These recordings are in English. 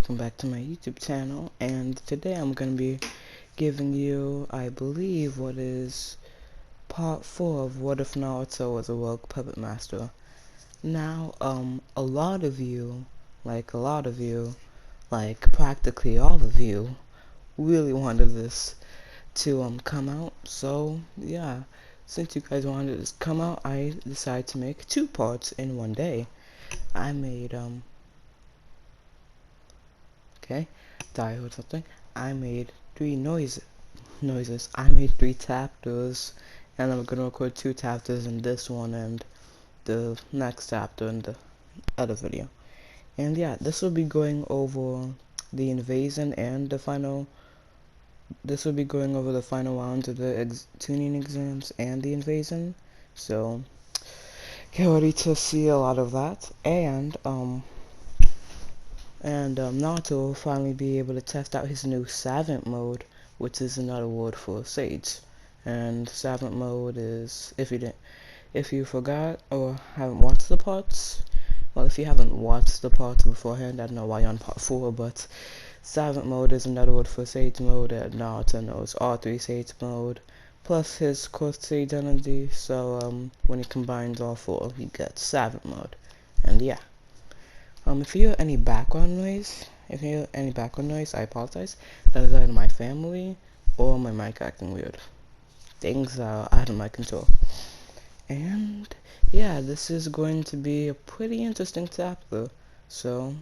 welcome back to my YouTube channel, and today I'm going to be giving you, I believe, what is part 4 of What If Naruto Was a Rogue Puppet Master. Now, a lot of you, like practically all of you, really wanted this to come out, so yeah, since you guys wanted this to come out, I decided to make 2 parts in one day. I made, okay, thought I heard something. I made 3 noises. I made 3 chapters, and I'm gonna record 2 chapters in this one and the next chapter in the other video. And yeah, this will be going over the invasion and the final. This will be going over the final rounds of the tuning exams and the invasion. So get ready to see a lot of that, and Naruto will finally be able to test out his new Savant mode, which is another word for Sage. And Savant mode is, if you forgot or haven't watched the parts, well, if you haven't watched the parts beforehand, I don't know why you're on part 4, but Savant mode is another word for Sage mode, and Naruto knows all 3 Sage mode, plus his core Sage energy, so when he combines all 4, he gets Savant mode. And yeah. If you hear any background noise, I apologize. That is either my family or my mic acting weird. Things are out of my control. And yeah, this is going to be a pretty interesting chapter. So,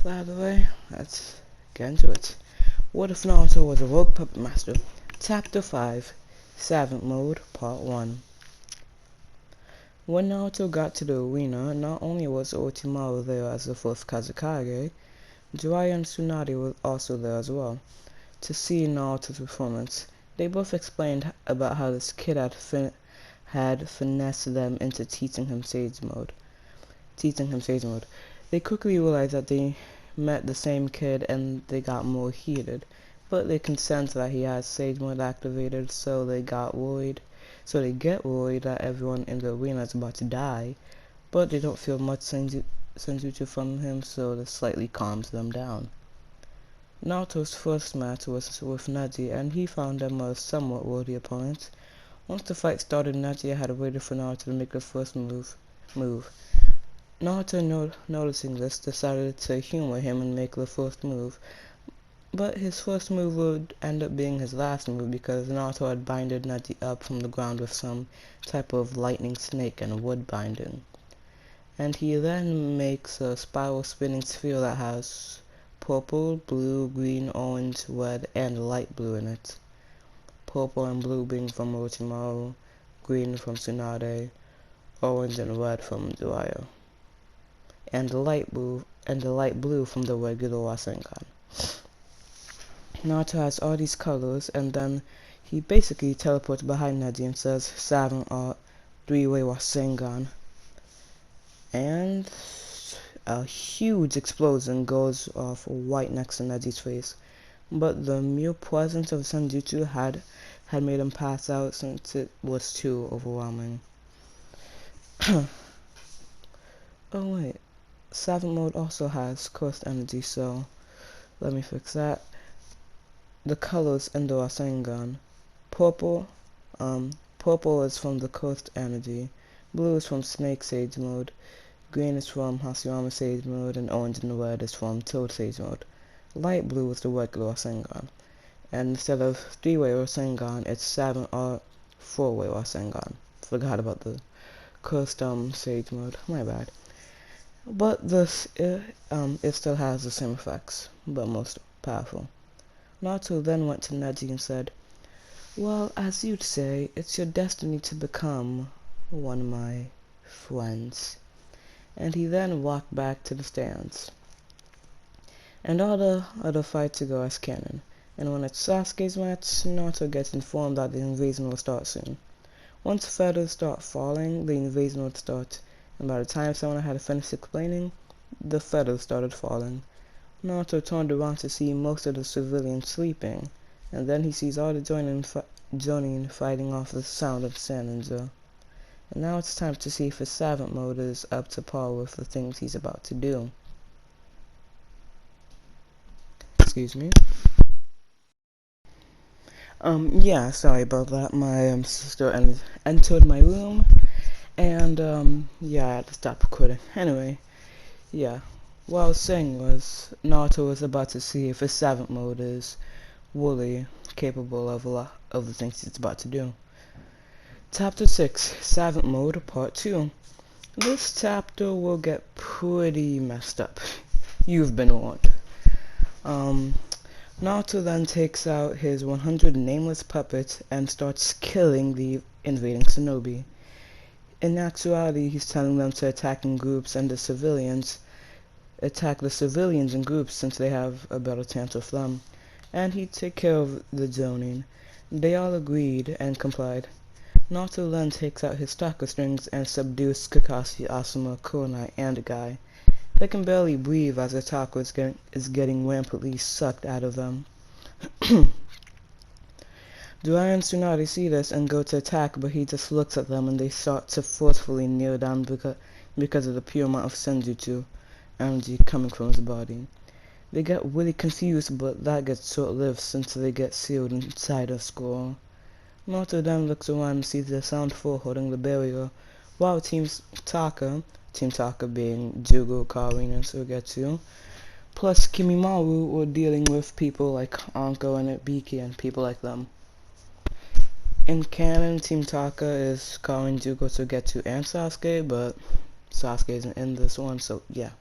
out of the way, let's get into it. What if Naruto was a rogue puppet master? Chapter 5, Savant Mode, Part 1. When Naruto got to the arena, not only was Orochimaru there as the fourth Kazekage, Jiraiya and Tsunade were also there as well, to see Naruto's performance. They both explained about how this kid had finessed them into teaching him Sage Mode. They quickly realized that they met the same kid and they got more heated, but they can sense that he has Sage Mode activated, so they get worried that everyone in the arena is about to die, but they don't feel much senjutsu from him, so this slightly calms them down. Naruto's first match was with Neji, and he found them a somewhat worthy opponent. Once the fight started, Neji had waited for Naruto to make the first move. Naruto, noticing this, decided to humor him and make the first move. But his first move would end up being his last move because Naruto had binded Neji up from the ground with some type of lightning snake and wood binding. And he then makes a spiral spinning sphere that has purple, blue, green, orange, red, and light blue in it. Purple and blue being from Orochimaru, green from Tsunade, orange and red from Jiraiya, and the light blue from the regular Rasengan. Naruto has all these colors, and then he basically teleports behind Neji and says, Savant Art, 3-way Rasengan. And a huge explosion goes off right next to Neji's face. But the mere presence of Senjutsu had made him pass out since it was too overwhelming. Oh wait, Savant Mode also has cursed energy, so let me fix that. The colors in the Rasengan. Purple is from the cursed energy. Blue is from Snake Sage mode. Green is from Hashirama Sage mode, and orange and red is from Toad Sage mode. Light blue is the regular Rasengan. And instead of 3-way Rasengan, it's Savant Art 4-way Rasengan. Forgot about the cursed Sage mode. My bad. But this it still has the same effects, but most powerful. Naruto then went to Neji and said, well, as you'd say, it's your destiny to become one of my friends. And he then walked back to the stands. And all the other fights go as canon. And when it's Sasuke's match, Naruto gets informed that the invasion will start soon. Once feathers start falling, the invasion would start. And by the time someone had finished explaining, the feathers started falling. Naruto turned around to see most of the civilians sleeping, and then he sees all the Jonin fighting off the sound of Saninja. And now it's time to see if his Savant mode is up to par with the things he's about to do. Excuse me. Yeah, sorry about that. My sister entered my room, and yeah, I had to stop recording. Anyway, yeah, what I was saying was Naruto was about to see if his savant mode is fully capable of a lot of the things he's about to do. Chapter 6, Savant Mode, Part 2. This chapter will get pretty messed up. You've been warned. Um, Naruto then takes out his 100 nameless puppets and starts killing the invading shinobi. In actuality, he's telling them to attack in groups and attack the civilians in groups since they have a better chance of them. And he'd take care of the zoning. They all agreed and complied. Naruto then takes out his chakra strings and subdues Kakashi, Asuma, Kuronai, and Guy. They can barely breathe as their chakra is getting rampantly sucked out of them. Jiraiya and Tsunade see this and go to attack, but he just looks at them and they start to forcefully kneel down because of the pure amount of senjutsu energy coming from his body. They get really confused, but that gets short-lived since they get sealed inside a scroll. Naruto then looks around and sees the Sound 4 holding the barrier, while Team Taka being Jugo, Karin, and Suigetsu, plus Kimimaru were dealing with people like Anko and Ibiki and people like them. In canon, Team Taka is Karin, Jugo, Suigetsu, and Sasuke, but Sasuke isn't in this one, so yeah.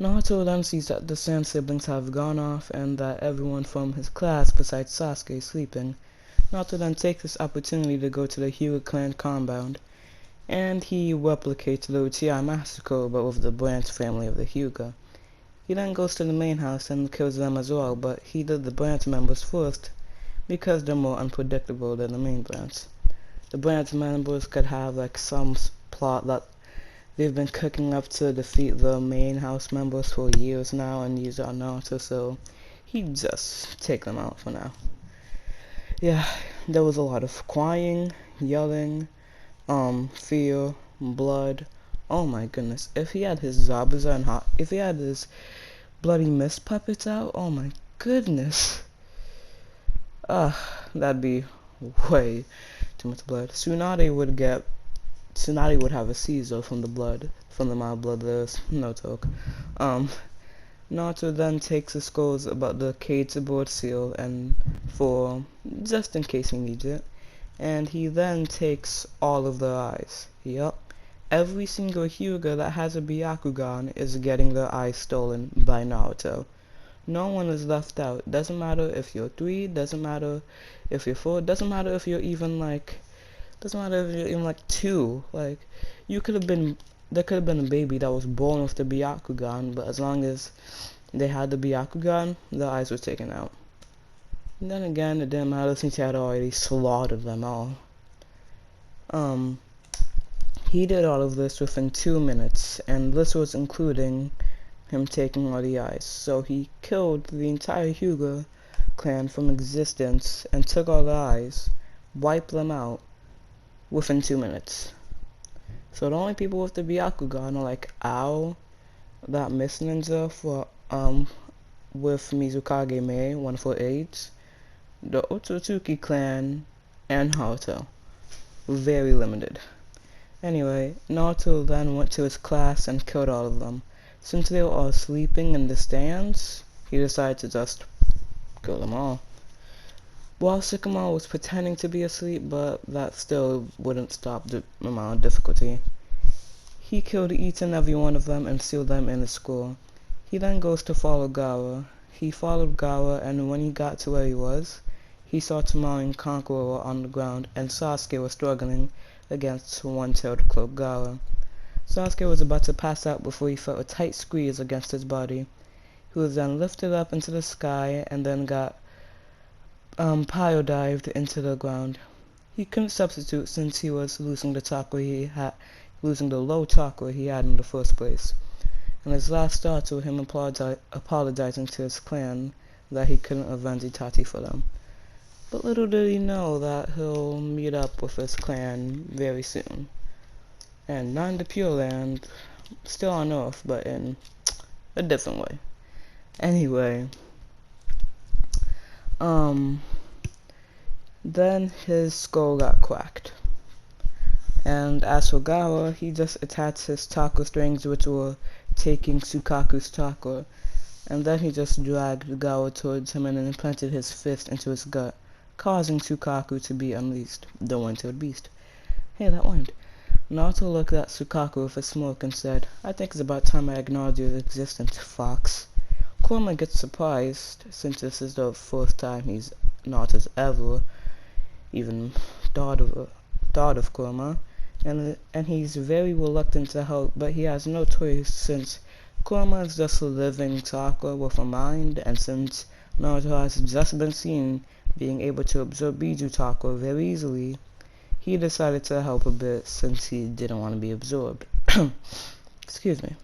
Naruto then sees that the Sand siblings have gone off and that everyone from his class besides Sasuke is sleeping. Naruto then takes this opportunity to go to the Hyuga clan compound, and he replicates the Uchiha massacre but with the branch family of the Hyuga. He then goes to the main house and kills them as well, but he did the branch members first because they're more unpredictable than the main branch. The branch members could have like some plot that they've been cooking up to defeat the main house members for years now and use it on Naruto, so he'd just take them out for now. Yeah, there was a lot of crying, yelling, fear, blood. Oh my goodness. If he had his Zabuza and if he had his bloody mist puppets out, oh my goodness. That'd be way too much blood. Tsunade would have a seizure from the amount of blood there's. No talk. Naruto then takes the skulls about the cage aboard seal and just in case he needs it. And he then takes all of their eyes. Yup. Every single Hyuga that has a Byakugan is getting their eyes stolen by Naruto. No one is left out. Doesn't matter if you're 3, doesn't matter if you're 4, doesn't matter if you're even like 2. Like, there could have been a baby that was born with the Byakugan, but as long as they had the Byakugan, their eyes were taken out. And then again, it didn't matter since he had already slaughtered them all. He did all of this within 2 minutes, and this was including him taking all the eyes. So he killed the entire Hyuga clan from existence and took all the eyes, wiped them out within 2 minutes. So the only people with the Byakugan are like Ao, that Mist Ninja with Mizukage Mei, 148, the Otsutsuki clan, and Naruto. Very limited. Anyway, Naruto then went to his class and killed all of them. Since they were all sleeping in the stands, he decided to just kill them all. While Sycamore was pretending to be asleep, but that still wouldn't stop the amount of difficulty. He killed each and every one of them and sealed them in the school. He then goes to follow Gaara. He followed Gaara, and when he got to where he was, he saw Tamaru and Conqueror on the ground, and Sasuke was struggling against one-tailed cloak Gaara. Sasuke was about to pass out before he felt a tight squeeze against his body. He was then lifted up into the sky and then got pyro-dived into the ground. He couldn't substitute since he was losing the low chakra he had in the first place. And his last thoughts were him apologizing to his clan that he couldn't avenge Itachi for them. But little did he know that he'll meet up with his clan very soon. And not in the Pure Land, still on Earth, but in a different way. Anyway, then his skull got cracked. And as for Gawa, he just attached his taco strings, which were taking Sukaku's taco, and then he just dragged Gawa towards him and then implanted his fist into his gut, causing Sukaku to be unleashed, the one-tailed beast. Hey, that rhymed. Naruto looked at Sukaku with a smirk and said, "I think it's about time I acknowledge your existence, Fox." Kurama gets surprised, since this is the first time Naruto's ever even thought of Kurama, and he's very reluctant to help, but he has no choice since Kurama is just a living chakra with a mind, and since Naruto has just been seen being able to absorb Biju chakra very easily, he decided to help a bit since he didn't want to be absorbed. Excuse me.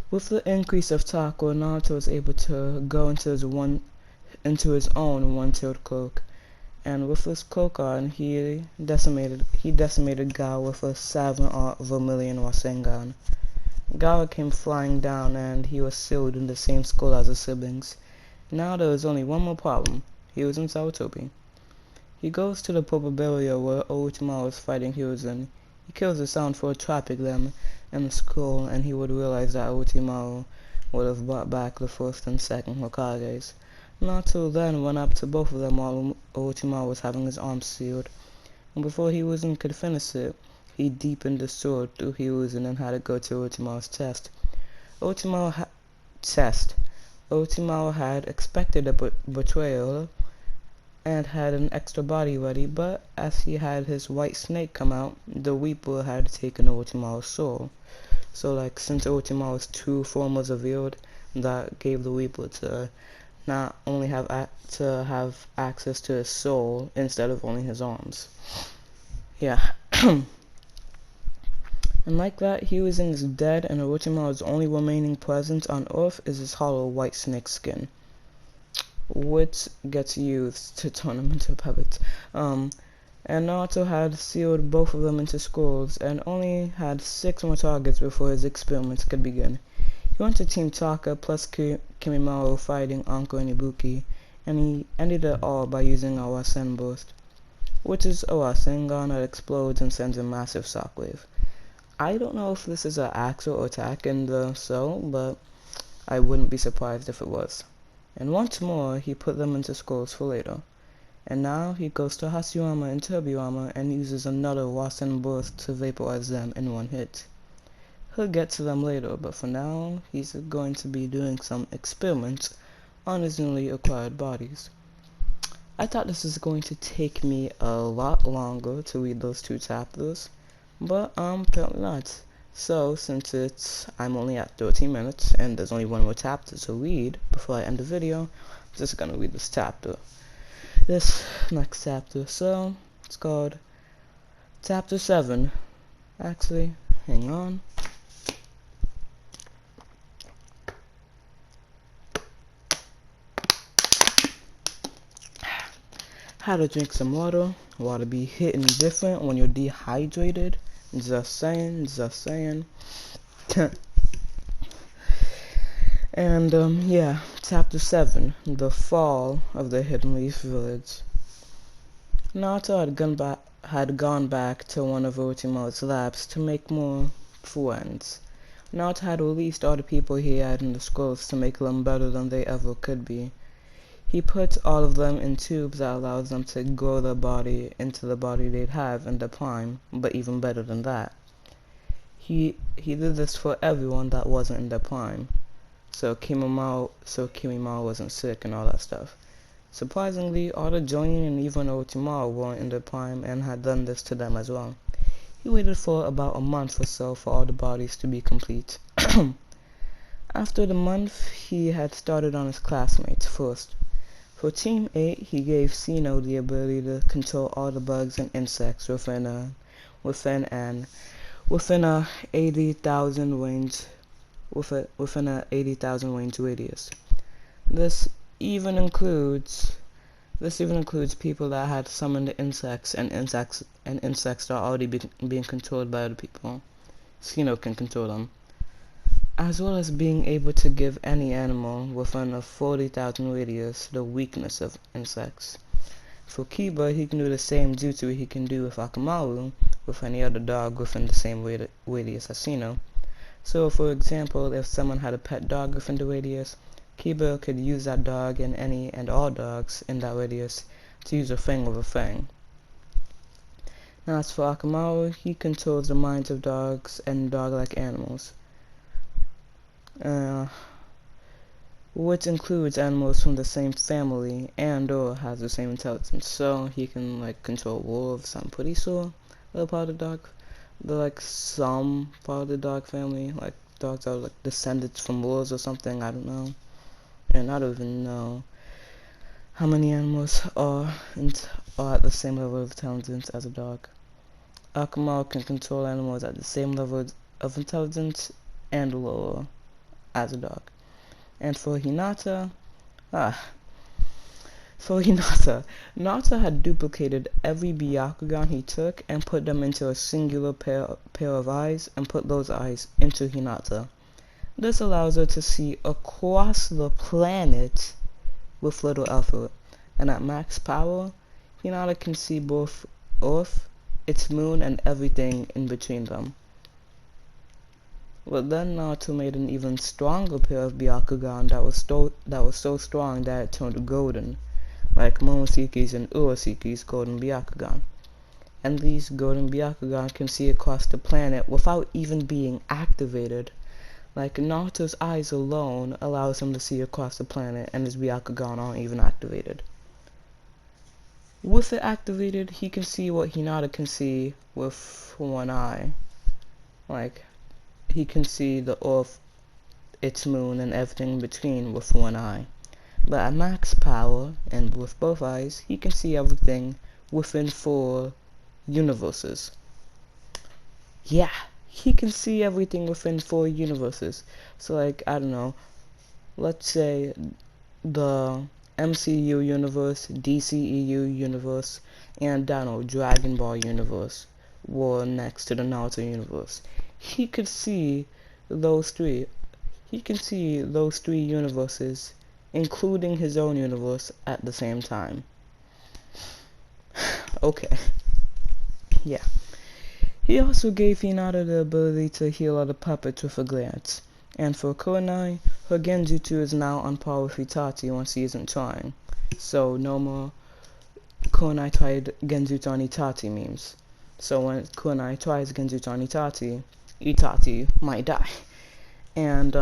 With the increase of chakra, Naruto was able to go into his own one-tailed cloak, and with this cloak on, he decimated Gao with a 7-art Vermilion Rasengan. Gao came flying down, and he was sealed in the same skull as his siblings. Now there was only one more problem. He was in Sarutobi. He goes to the purple barrier where Orochimaru is fighting Hiruzen. He kills the sound for trapping them in the skull, and he would realize that Orochimaru would have brought back the first and second Hokages. Naruto then went up to both of them while Orochimaru was having his arms sealed, and before Hiruzen could finish it, he deepened the sword through Hiruzen and had it go to Orochimaru's chest. Orochimaru had expected a betrayal and had an extra body ready, but as he had his white snake come out, the Weeper had taken Orochimaru's soul. So, since Orochimaru's true form was revealed, that gave the Weeper to not only have access to his soul instead of only his arms. Yeah. And like that, Hiruzen is dead, and Orochimaru's only remaining presence on Earth is his hollow white snake skin, which gets used to turn him into a puppet. And Naruto had sealed both of them into skulls and only had 6 more targets before his experiments could begin. He went to Team Taka plus Kimimaro fighting Anko and Ibuki, and he ended it all by using a Rasen burst, which is a Rasengan that explodes and sends a massive shockwave. I don't know if this is an actual attack in the show, but I wouldn't be surprised if it was. And once more, he put them into skulls for later. And now he goes to Hashirama and Tobirama and uses another Rasen burst to vaporize them in one hit. He'll get to them later, but for now, he's going to be doing some experiments on his newly acquired bodies. I thought this was going to take me a lot longer to read those 2 chapters, but apparently not. So, since I'm only at 13 minutes and there's only one more chapter to read before I end the video, I'm just gonna read this next chapter. So, it's called Chapter 7. Actually, hang on. How to drink some water. Water be hitting different when you're dehydrated. Just saying. And yeah, Chapter 7, The Fall of the Hidden Leaf Village. Naruto had gone back to one of Orochimaru's labs to make more friends. Naruto had released all the people he had in the scrolls to make them better than they ever could be. He put all of them in tubes that allows them to grow their body into the body they'd have in the prime, but even better than that. He did this for everyone that wasn't in their prime, so Kimimaro wasn't sick and all that stuff. Surprisingly, all the Jonin and even Orochimaru weren't in their prime and had done this to them as well. He waited for about a month or so for all the bodies to be complete. After the month, he had started on his classmates first. For Team 8, he gave Sino the ability to control all the bugs and insects within a 80,000 range radius. This even includes people that had summoned insects and insects that are already being controlled by other people. Sino can control them. as well as being able to give any animal within a 40,000 radius the weakness of insects. For Kiba, he can do the same jutsu he can do with Akamaru with any other dog within the same radius as Sino. So, for example, if someone had a pet dog within the radius, Kiba could use that dog and any and all dogs in that radius to use a thing with a thing. Now, as for Akamaru, he controls the minds of dogs and dog-like animals, which includes animals from the same family and/or has the same intelligence. So he can like control wolves. I'm pretty sure they're part of the dog. They're like some part of the dog family. Like dogs are like descendants from wolves or something. I don't know, and I don't even know how many animals are at the same level of intelligence as a dog. Akamaru can control animals at the same level of intelligence and lower as a dog. And for Hinata, Naruto had duplicated every Byakugan he took and put them into a singular pair of eyes and put those eyes into Hinata. This allows her to see across the planet with little effort, and at max power, Hinata can see both Earth, its moon, and everything in between them. But then Naruto made an even stronger pair of Byakugan that was so strong that it turned golden, like Momoshiki's and Uroshiki's golden Byakugan. And these golden Byakugan can see across the planet without even being activated. Like Naruto's eyes alone allows him to see across the planet, and his Byakugan aren't even activated. With it activated, he can see what Hinata can see with one eye. Like, he can see the Earth, its moon, and everything in between with one eye. But at max power, and with both eyes, he can see everything within 4 universes. Yeah, he can see everything within 4 universes. So like, I don't know, let's say the MCU universe, DCEU universe, and I don't know, Dragon Ball universe were next to the Naruto universe. He could see those 3. He can see those 3 universes, including his own universe, at the same time. Okay. Yeah. He also gave Hinata the ability to heal other puppets with a glance. And for Kunai, her Genjutsu is now on par with Itachi once he isn't trying. So no more Kunai tried Genjutsu on Itachi memes. So when Kunai tries Genjutsu on Itachi might die. And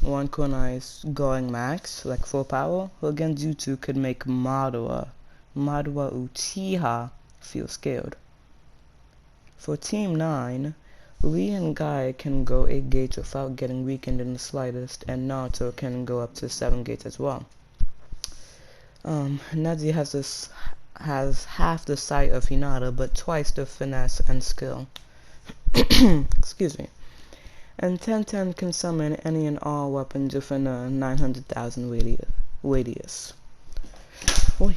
when Kunai is going max, like full power, her Genjutsu could make Madara Uchiha feel scared. For Team 9, Lee and Guy can go 8 gates without getting weakened in the slightest, and Naruto can go up to 7 gates as well. Neji has half the sight of Hinata, but twice the finesse and skill. Excuse me. And 1010 can summon any and all weapons within a 900,000 radius. Oy.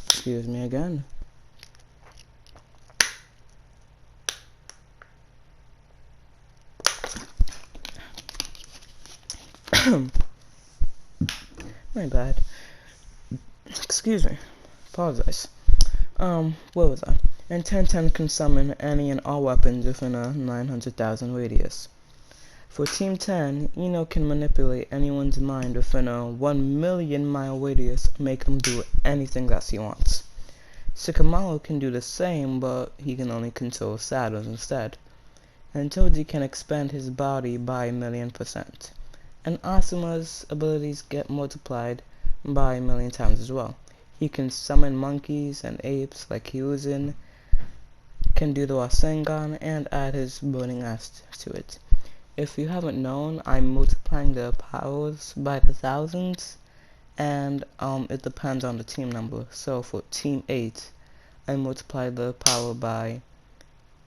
Excuse me again. My bad. Excuse me. Apologize. Where was I? And 1010 can summon any and all weapons within a 900,000 radius. For Team 10, Ino can manipulate anyone's mind within a 1,000,000 mile radius, make them do anything that he wants. Shikamaru can do the same, but he can only control shadows instead. And Toji can expand his body by 1,000,000%. And Asuma's abilities get multiplied by 1,000,000 times as well. He can summon monkeys and apes like Hyuzen, can do the Rasengan, and add his burning axe to it. If you haven't known, I'm multiplying the powers by the thousands, and it depends on the team number. So for Team 8, I multiply the power by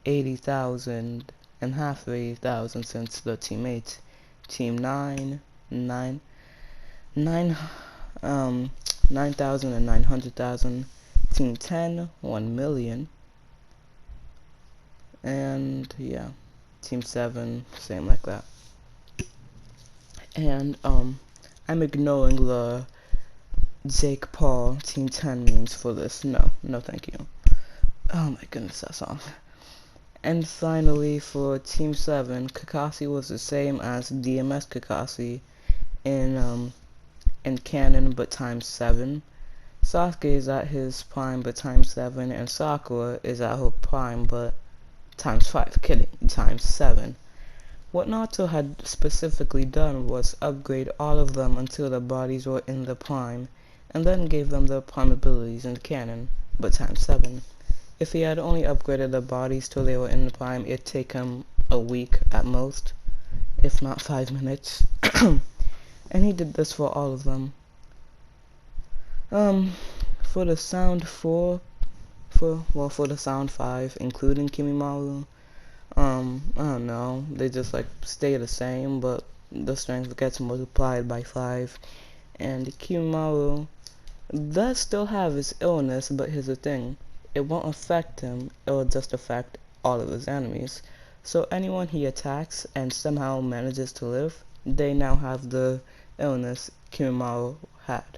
80,000 and half of 80,000 since the Team 8. Team 9, 9,000 and 900,000. Team 10, 1,000,000. And yeah, Team 7, same like that. And I'm ignoring the Jake Paul Team 10 memes for this. No, no thank you. Oh my goodness, that song. And finally, for Team 7, Kakashi was the same as DMS Kakashi in canon, but times 7. Sasuke is at his prime, but times 7, and Sakura is at her prime, but times 5. Kidding, times 7. What Naruto had specifically done was upgrade all of them until their bodies were in the prime, and then gave them their prime abilities in canon, but times 7. If he had only upgraded their bodies till they were in the prime, it'd take him a week at most, if not 5 minutes. And he did this for all of them. For the sound 4, for the sound 5, including Kimimaru, I don't know, they just like stay the same, but the strength gets multiplied by 5. And Kimimaru does still have his illness, but here's the thing, it won't affect him, it will just affect all of his enemies. So anyone he attacks and somehow manages to live, they now have the illness Kimimaru had.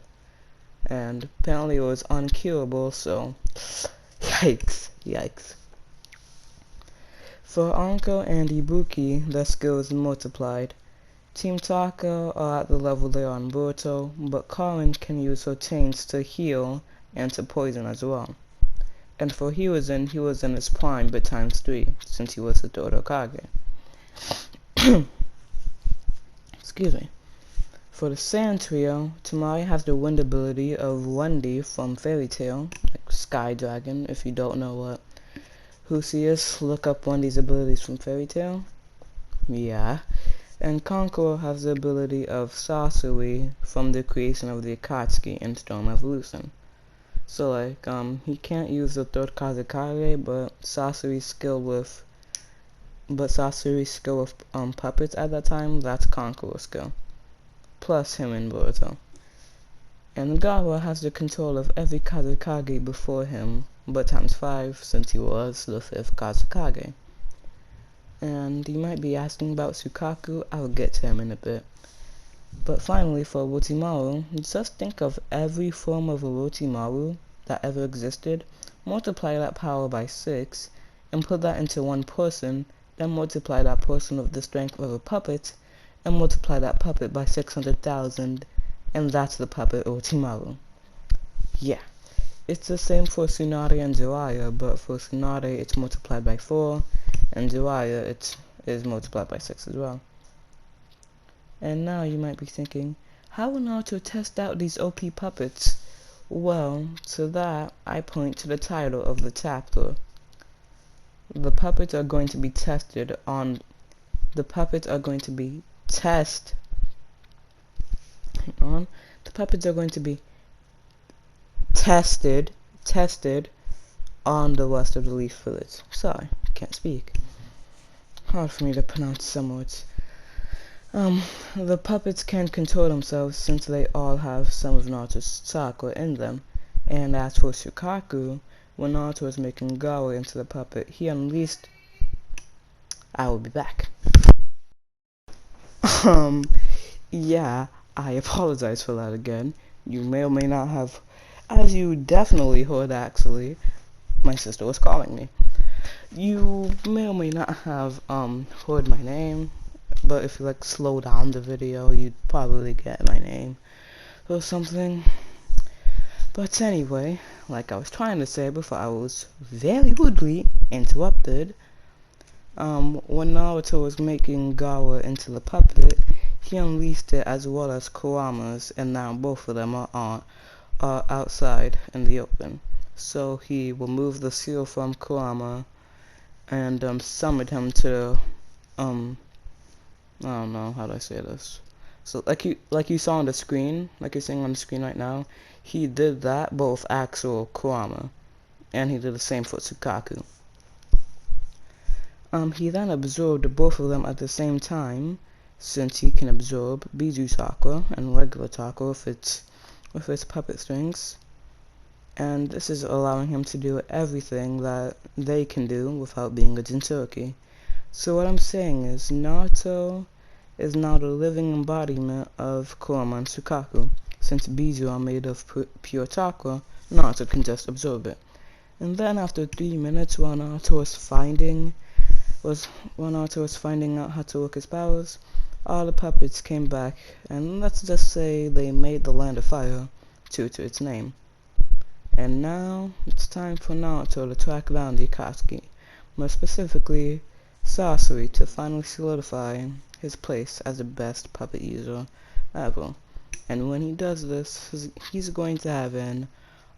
And apparently it was uncurable, so yikes. For Anko and Ibuki, their skills multiplied. Team Taka are at the level they are on Boruto, but Karin can use her chains to heal and to poison as well. And for Hiruzen, he was in his prime, but times 3, since he was the third Hokage. Excuse me. For the Sand Trio, Tamari has the wind ability of Wendy from Fairy Tail, like Sky Dragon. If you don't know who she is, look up Wendy's abilities from Fairy Tail. Yeah. And Conqueror has the ability of Sasori from the creation of the Akatsuki in Storm Evolution. So like, he can't use the third Kazekage, but Sasori's skill with puppets at that time, that's Conqueror's skill. Plus him in Boruto. And Gawa has the control of every Kazekage before him, but times 5 since he was the 5th Kazekage. And you might be asking about Sukaku, I'll get to him in a bit. But finally, for Orochimaru, just think of every form of Orochimaru that ever existed, multiply that power by 6, and put that into one person, then multiply that person with the strength of a puppet, and multiply that puppet by 600,000, and that's the puppet Orochimaru. Yeah, it's the same for Tsunade and Jiraiya, but for Tsunade it's multiplied by 4, and Jiraiya it is multiplied by 6 as well. And now you might be thinking, how will Naruto test out these OP puppets? Well, to that I point to the title of the chapter. The puppets are going to be tested. Hang on. The puppets are going to be tested on the rest of the Leaf Village. Sorry, can't speak. Hard for me to pronounce some words. The puppets can control themselves since they all have some of Naruto's chakra in them. And as for Shukaku, when Naruto was making Gawa into the puppet, he unleashed... I will be back. Yeah, I apologize for that again. You may or may not have, as you definitely heard actually, my sister was calling me. You may or may not have, heard my name, but if you like slow down the video, you'd probably get my name or something. But anyway, like I was trying to say before I was very rudely interrupted, when Naruto was making Gawa into the puppet, he unleashed it as well as Kurama's, and now both of them are outside in the open. So he removed the seal from Kurama and summoned him to I don't know how do I say this. So like you saw on the screen, like you're seeing on the screen right now, he did that both actual Kurama, and he did the same for Tsukaku. He then absorbed both of them at the same time, since he can absorb Biju chakra and regular chakra with its puppet strings, and this is allowing him to do everything that they can do without being a Jinchuriki. So what I'm saying is, Naruto is now the living embodiment of Kurama and Sukaku. Since Biju are made of pure chakra, Naruto can just absorb it. And then after 3 minutes, while Naruto was finding out how to work his powers, all the puppets came back, and let's just say they made the land of fire, true to its name. And now, it's time for Naruto to track down the Akatsuki, more specifically, Sasori, to finally solidify his place as the best puppet user ever. And when he does this, he's going to have an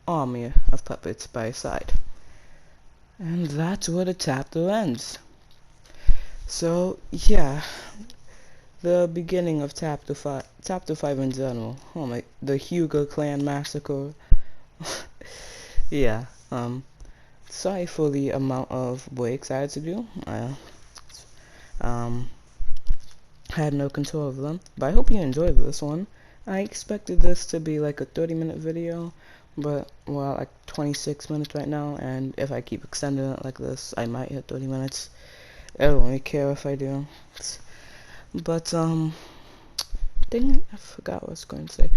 army of puppets by his side. And that's where the chapter ends. So, yeah, the beginning of chapter 5 in general. Oh my, the Hyuga clan massacre. Yeah, sorry for the amount of breaks I had to do. I had no control of them, but I hope you enjoyed this one. I expected this to be like a 30-minute video, but well, like 26 minutes right now, and if I keep extending it like this, I might hit 30 minutes. I don't really care if I do. But dang, I forgot what I was going to say.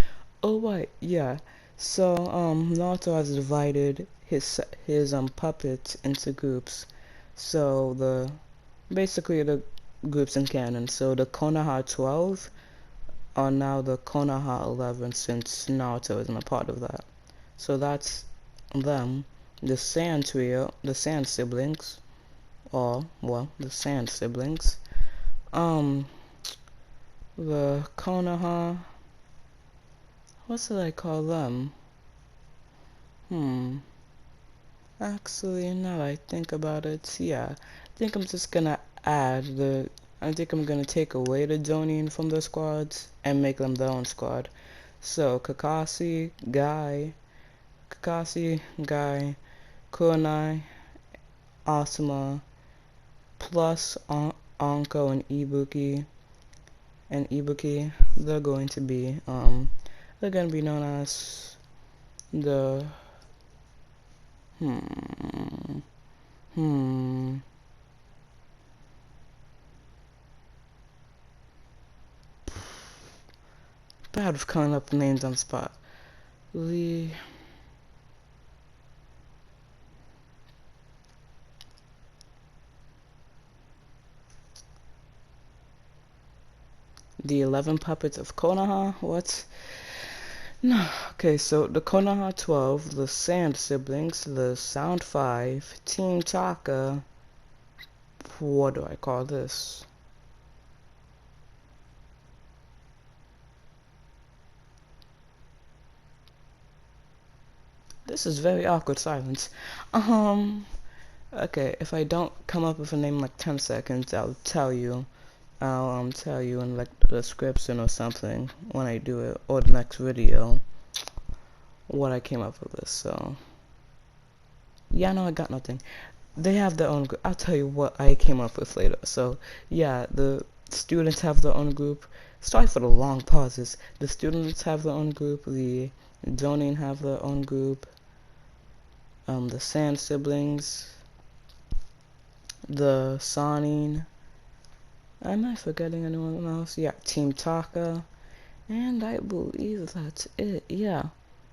Oh right, yeah. So Naruto has divided his puppets into groups. So basically the groups in canon. So the Konoha 12 are now the Konoha 11 since Naruto isn't a part of that. So that's them. The Sand Trio, the Sand Siblings, the Sand Siblings. The Konoha, what should I call them? Actually, now I think about it, yeah, I think I'm just gonna I think I'm gonna take away the Jonin from the squads and make them their own squad. So, Kakashi, Guy, Kurenai, Asuma, plus Anko and Ibuki, they're going to be known as the bad with coming up with names on the spot. The 11 puppets of Konoha? What? No. Okay, so the Konoha 12, the Sand Siblings, the Sound 5, Team Taka. What do I call this? This is very awkward silence. Okay, if I don't come up with a name in like 10 seconds, I'll tell you. I'll tell you in like the description or something when I do it, or the next video, what I came up with this. So yeah, no, I got nothing. They have their own group. I'll tell you what I came up with later. So yeah, the students have their own group. Sorry for the long pauses. The students have their own group. The Jonin have their own group. The Sand Siblings, the Sanin. Am I forgetting anyone else? Yeah, Team Taka, and I believe that's it. Yeah.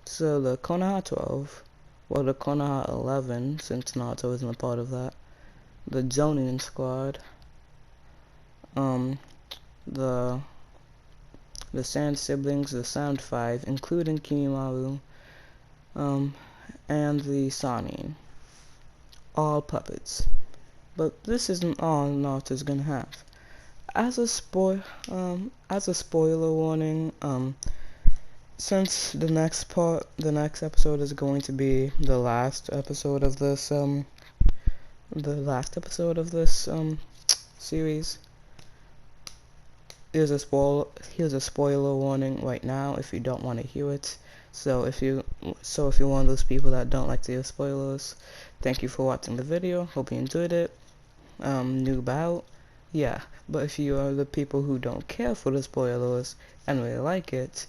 So the Konoha 12, well, the Konoha 11, since Naruto isn't a part of that. The Jonin squad. The Sand Siblings, the Sound 5, including Kimimaru. And the Sanin. All puppets. But this isn't all Naruto's gonna have. As a spoiler warning, since the next episode is going to be the last episode of this, series. Here's a spoiler warning right now if you don't want to hear it. So if you're one of those people that don't like to hear spoilers, thank you for watching the video. Hope you enjoyed it. Noob out. Yeah, but if you are the people who don't care for the spoilers and really like it,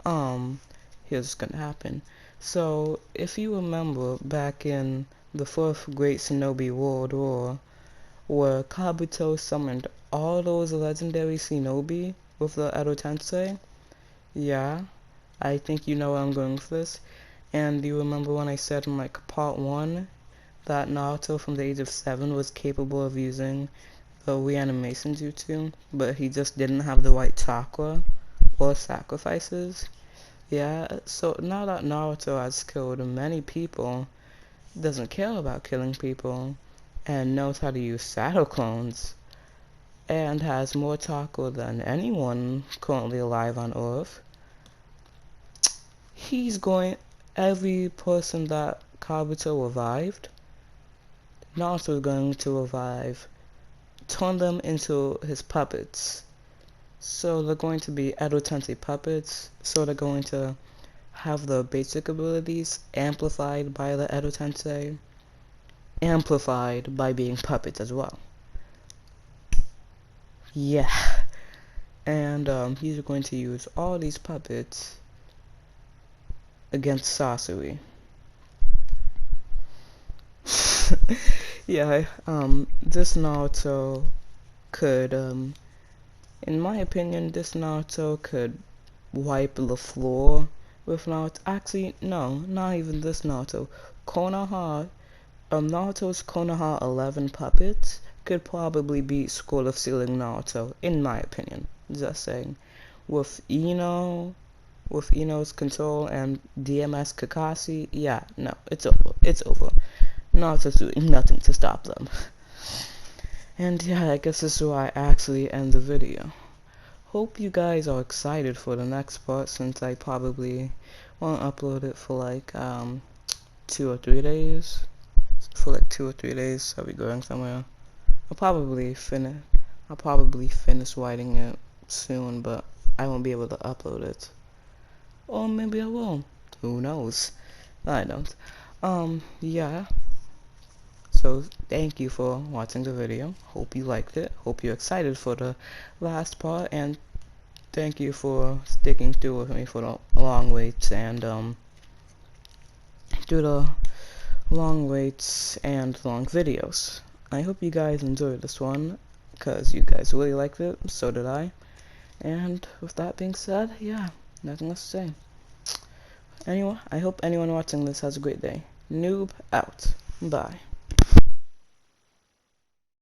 here's what's gonna happen. So if you remember back in the fourth Great Shinobi World War, where Kabuto summoned all those legendary shinobi with the Edo Tensei? Yeah, I think you know where I'm going with this. And do you remember when I said in like part 1 that Naruto from the age of 7 was capable of using the reanimation jutsu, but he just didn't have the right chakra or sacrifices? Yeah, so now that Naruto has killed many people, doesn't care about killing people, and knows how to use shadow clones, and has more chakra than anyone currently alive on Earth, he's going, every person that Kabuto revived, Naruto is going to revive, turn them into his puppets. So they're going to be Edo Tensei puppets, so they're going to have the basic abilities amplified by the Edo Tensei, amplified by being puppets as well. Yeah. And he's going to use all these puppets against sorcery. Yeah, this Naruto could, in my opinion, this Naruto could wipe the floor with Naruto. Actually, no, not even this Naruto. Konoha, Naruto's Konoha 11 puppets could probably beat School of Sealing Naruto, in my opinion. Just saying. With Ino's control and DMS Kakashi, yeah, no, it's over. It's over. Naruto's doing nothing to stop them. And yeah, I guess this is where I actually end the video. Hope you guys are excited for the next part, since I probably won't upload it for like 2 or 3 days. For like 2 or 3 days, I'll be going somewhere. I'll probably finish writing it soon, but I won't be able to upload it. Or maybe I will. Who knows? I don't. Yeah. So thank you for watching the video. Hope you liked it. Hope you're excited for the last part, and thank you for sticking through with me for the long waits and through the long waits and long videos. I hope you guys enjoyed this one, because you guys really liked it, so did I. And with that being said, yeah, nothing else to say. Anyway, I hope anyone watching this has a great day. Noob out. Bye.